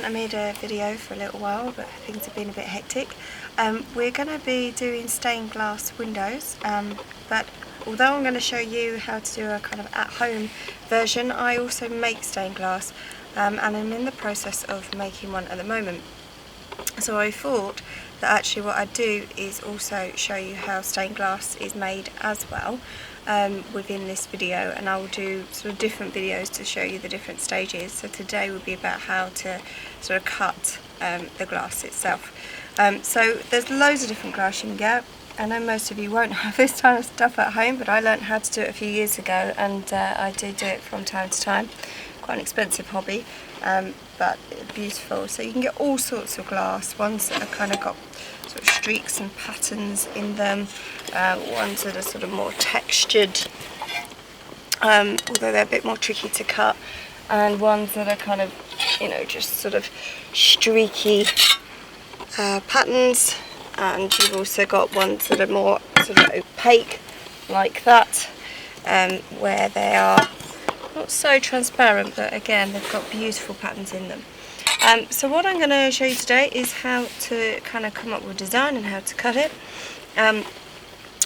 I made a video for a little while, but things have been a bit hectic. We're going to be doing stained glass windows, but although I'm going to show you how to do a kind of at-home version, I also make stained glass, and I'm in the process of making one at the moment. So I thought that actually what I'd do is also show you how stained glass is made as well within this video, and I will do sort of different videos to show you the different stages. So today will be about how to sort of cut the glass itself. So there's loads of different glass you can get. I know most of you won't have this kind of stuff at home, but I learned how to do it a few years ago, and I do it from time to time. Quite an expensive hobby, but beautiful. So you can get all sorts of glass, ones that have kind of got sort of streaks and patterns in them, ones that are sort of more textured, although they're a bit more tricky to cut, and ones that are kind of, you know, just sort of streaky patterns. And you've also got ones that are more sort of opaque, like that, where they are not so transparent, but again they've got beautiful patterns in them. So what I'm going to show you today is how to kind of come up with a design and how to cut it.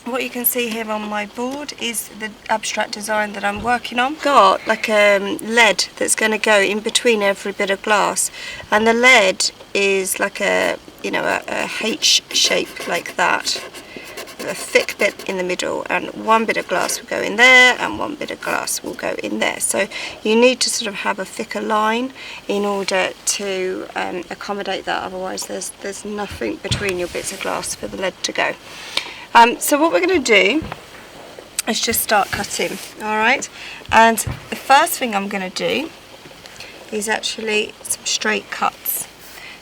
What you can see here on my board is the abstract design that I'm working on. Got like a lead that's going to go in between every bit of glass, and the lead is like a, you know, a H shape like that, with a thick bit in the middle, and one bit of glass will go in there and one bit of glass will go in there. So you need to sort of have a thicker line in order to accommodate that, otherwise there's nothing between your bits of glass for the lead to go. So what we're going to do is just start cutting, alright? And the first thing I'm going to do is actually some straight cuts.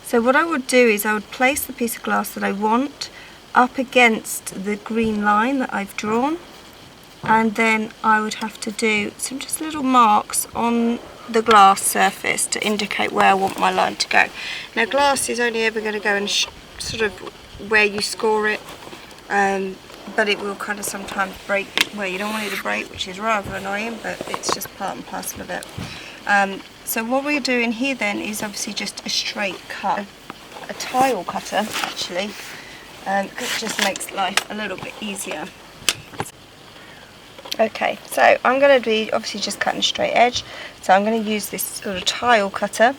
So what I would do is I would place the piece of glass that I want up against the green line that I've drawn, and then I would have to do some just little marks on the glass surface to indicate where I want my line to go. Now glass is only ever going to go in sort of where you score it, but it will kind of sometimes break where you don't want it to break, which is rather annoying, but it's just part and parcel of it. So what we're doing here then is obviously just a straight cut, a tile cutter actually, because it just makes life a little bit easier. Okay, so I'm going to be obviously just cutting a straight edge, so I'm going to use this sort of tile cutter.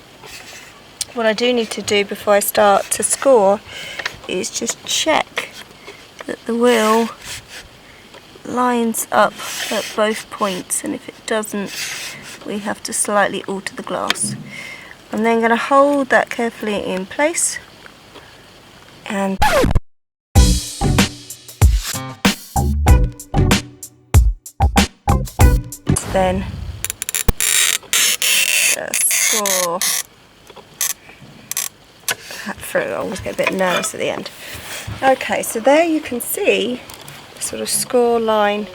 What I do need to do before I start to score is just check that the wheel lines up at both points, and if it doesn't, we have to slightly alter the glass. I'm then going to hold that carefully in place, and then just score that through. I always get a bit nervous at the end. Okay, so there you can see the sort of score line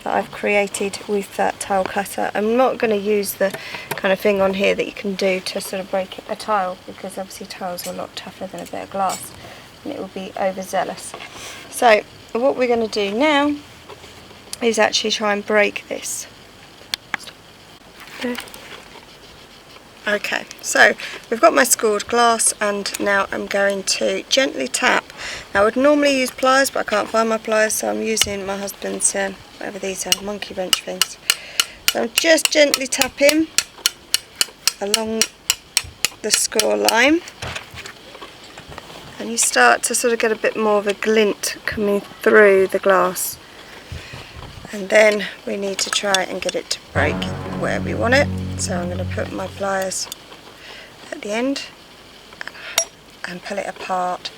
that I've created with that tile cutter. I'm not going to use the kind of thing on here that you can do to sort of break a tile, because obviously tiles are a lot tougher than a bit of glass and it will be overzealous. So what we're going to do now is actually try and break this. Okay, so we've got my scored glass, and now I'm going to gently tap. Now I would normally use pliers, but I can't find my pliers, so I'm using my husband's, whatever these are, monkey wrench things. So I'm just gently tapping along the score line, and you start to sort of get a bit more of a glint coming through the glass. And then we need to try and get it to break where we want it. So I'm going to put my pliers at the end and pull it apart.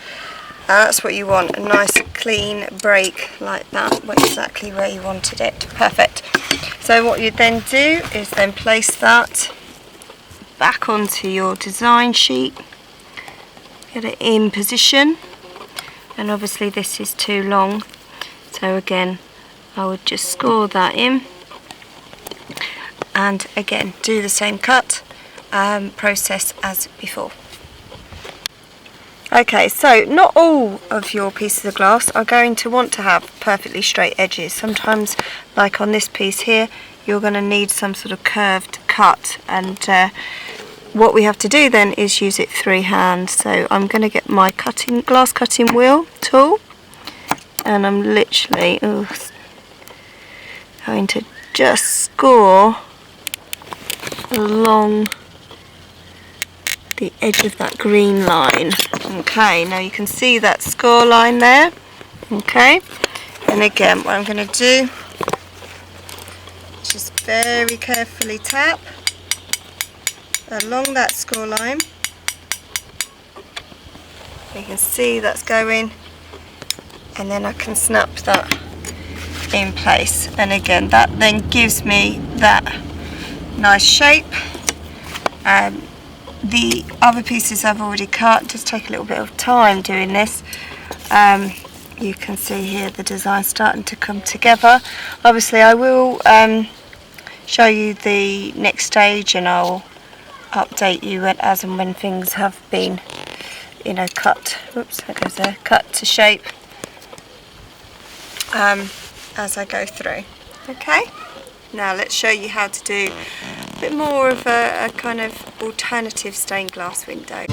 That's what you want, a nice clean break like that, exactly where you wanted it. Perfect. So what you then do is then place that back onto your design sheet, get it in position, and obviously this is too long, so again I would just score that in, and again do the same cut process as before. Okay, so not all of your pieces of glass are going to want to have perfectly straight edges. Sometimes, like on this piece here, you're going to need some sort of curved cut, and what we have to do then is use it freehand. So I'm going to get my glass cutting wheel tool, and I'm literally going to just score along the edge of that green line. Okay, now you can see that score line there. Okay, and again what I'm going to do, just very carefully tap along that score line. You can see that's going, and then I can snap that in place, and again that then gives me that nice shape. The other pieces I've already cut, just take a little bit of time doing this. You can see here the design starting to come together. Obviously I will show you the next stage, and I'll update you as and when things have been, you know, cut. Oops, that goes there. Cut to shape as I go through. Okay. Now let's show you how to do a bit more of a kind of alternative stained glass window.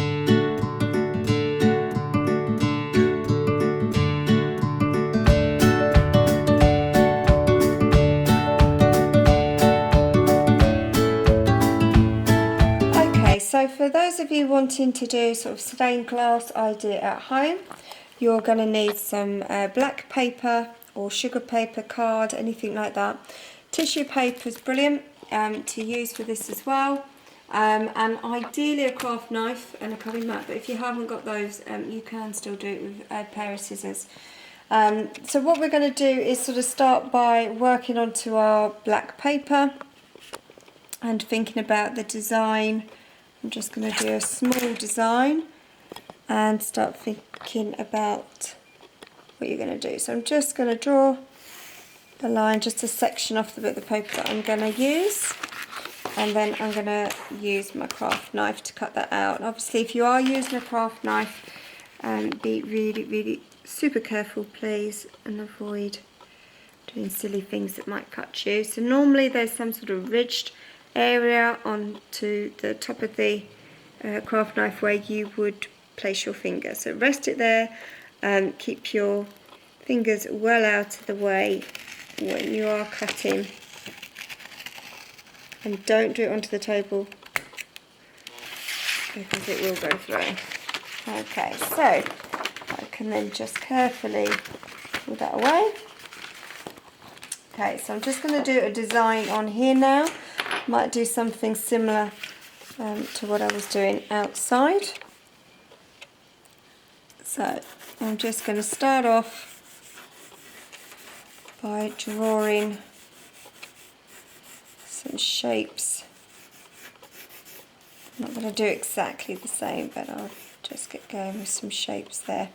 Okay, so for those of you wanting to do sort of stained glass idea at home, you're going to need some black paper or sugar paper, card, anything like that. Tissue paper is brilliant to use for this as well, and ideally a craft knife and a cutting mat, but if you haven't got those, you can still do it with a pair of scissors. So what we're going to do is sort of start by working onto our black paper and thinking about the design. I'm just going to do a small design and start thinking about what you're going to do. So I'm just going to draw a line, just a section off the bit of the paper that I'm going to use, and then I'm going to use my craft knife to cut that out. And obviously if you are using a craft knife, be really super careful please, and avoid doing silly things that might cut you. So normally there's some sort of ridged area onto the top of the craft knife where you would place your finger. So rest it there, keep your fingers well out of the way when you are cutting, and don't do it onto the table because it will go through. Okay, so I can then just carefully pull that away. Okay, so I'm just going to do a design on here now. Might do something similar to what I was doing outside. So I'm just going to start off by drawing some shapes. I'm not going to do exactly the same, but I'll just get going with some shapes there.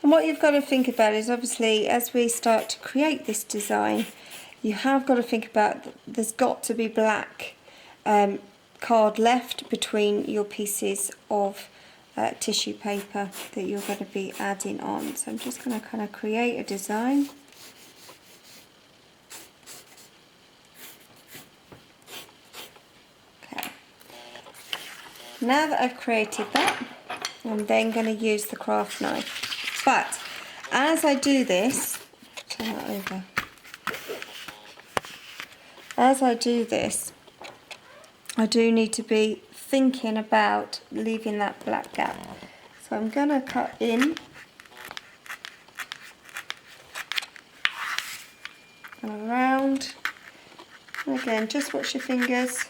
And what you've got to think about is, obviously as we start to create this design, you have got to think about there's got to be black card left between your pieces of tissue paper that you're going to be adding on. So I'm just going to kind of create a design. Okay. Now that I've created that, I'm then going to use the craft knife. But as I do this, turn that over. As I do this, I do need to be thinking about leaving that black gap. So I'm going to cut in and around. And again, just watch your fingers.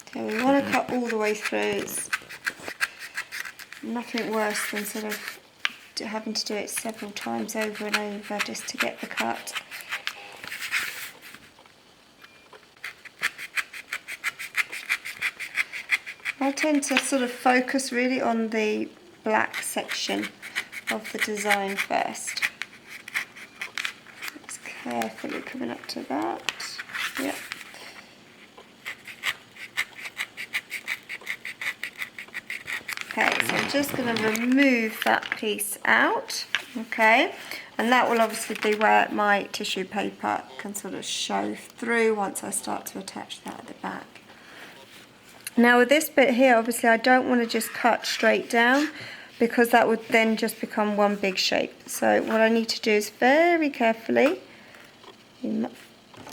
Okay, we want to cut all the way through. It's nothing worse than sort of having to do it several times over and over just to get the cut. I tend to sort of focus really on the black section of the design first. Just carefully coming up to that. Yep. I'm just going to remove that piece out, okay, and that will obviously be where my tissue paper can sort of show through once I start to attach that at the back. Now with this bit here, obviously I don't want to just cut straight down because that would then just become one big shape. So what I need to do is very carefully, you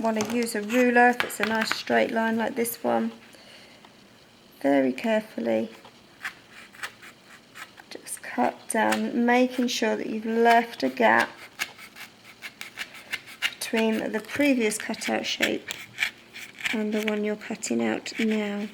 want to use a ruler if it's a nice straight line like this one, very carefully just cut down, making sure that you've left a gap between the previous cutout shape and the one you're cutting out now.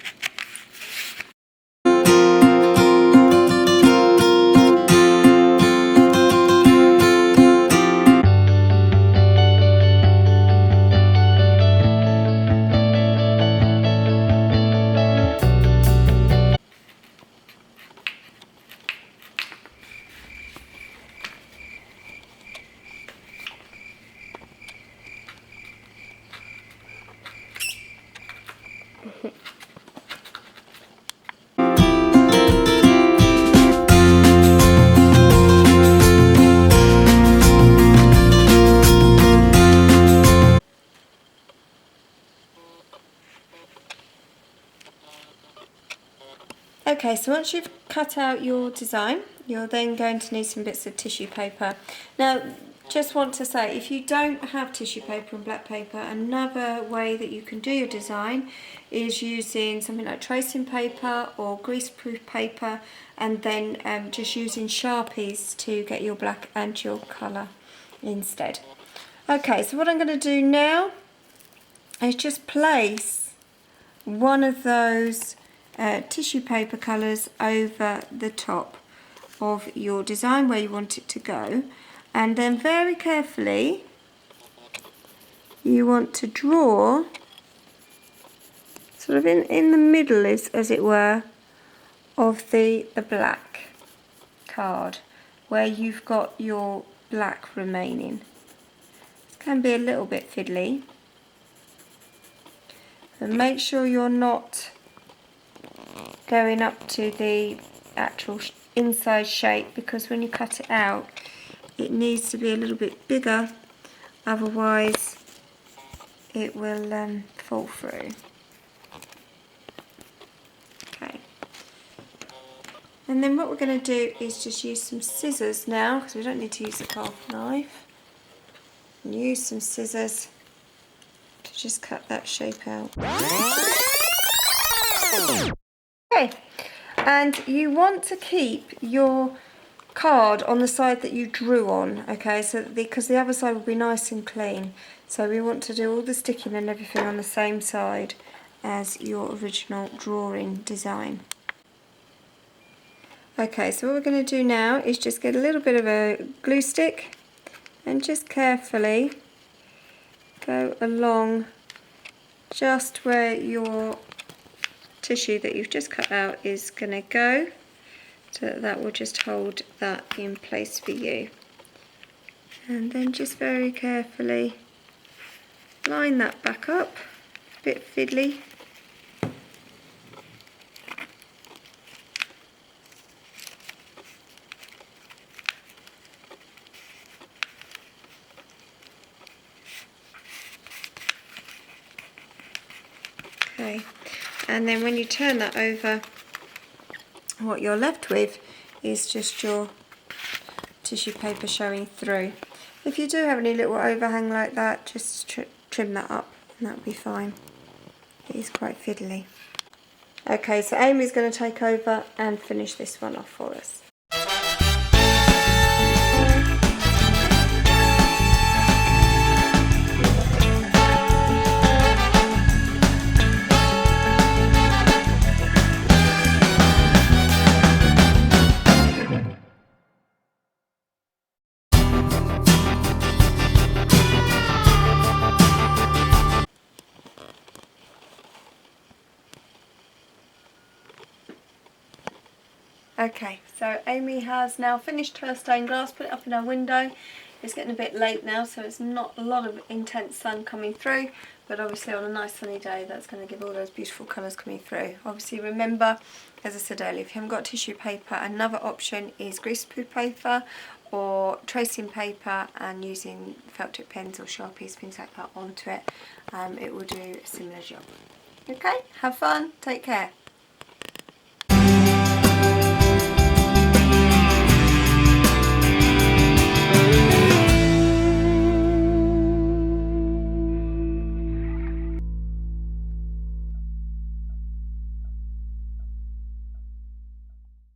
Okay, so once you've cut out your design, you're then going to need some bits of tissue paper. Now, just want to say, if you don't have tissue paper and black paper, another way that you can do your design is using something like tracing paper or greaseproof paper, and then just using Sharpies to get your black and your colour instead. Okay, so what I'm going to do now is just place one of those tissue paper colours over the top of your design where you want it to go, and then very carefully you want to draw sort of in the middle, as it were, of the black card where you've got your black remaining. It can be a little bit fiddly, and make sure you're not going up to the actual inside shape, because when you cut it out it needs to be a little bit bigger, otherwise it will fall through. Okay, and then what we're going to do is just use some scissors now, because we don't need to use a craft knife, and use some scissors to just cut that shape out. Okay, and you want to keep your card on the side that you drew on, okay, so because the other side will be nice and clean, so we want to do all the sticking and everything on the same side as your original drawing design. Okay, so what we're going to do now is just get a little bit of a glue stick and just carefully go along just where your tissue that you've just cut out is going to go, so that will just hold that in place for you. And then just very carefully line that back up, a bit fiddly. Okay, and then when you turn that over, what you're left with is just your tissue paper showing through. If you do have any little overhang like that, just trim that up and that'll be fine. It is quite fiddly. Okay, so Amy's going to take over and finish this one off for us. Okay, so Amy has now finished her stained glass, put it up in her window. It's getting a bit late now, so it's not a lot of intense sun coming through, but obviously on a nice sunny day that's going to give all those beautiful colours coming through. Obviously remember, as I said earlier, if you haven't got tissue paper, another option is greaseproof paper or tracing paper, and using felt tip pens or Sharpies, things like that onto it. It will do a similar job. Okay, have fun, take care.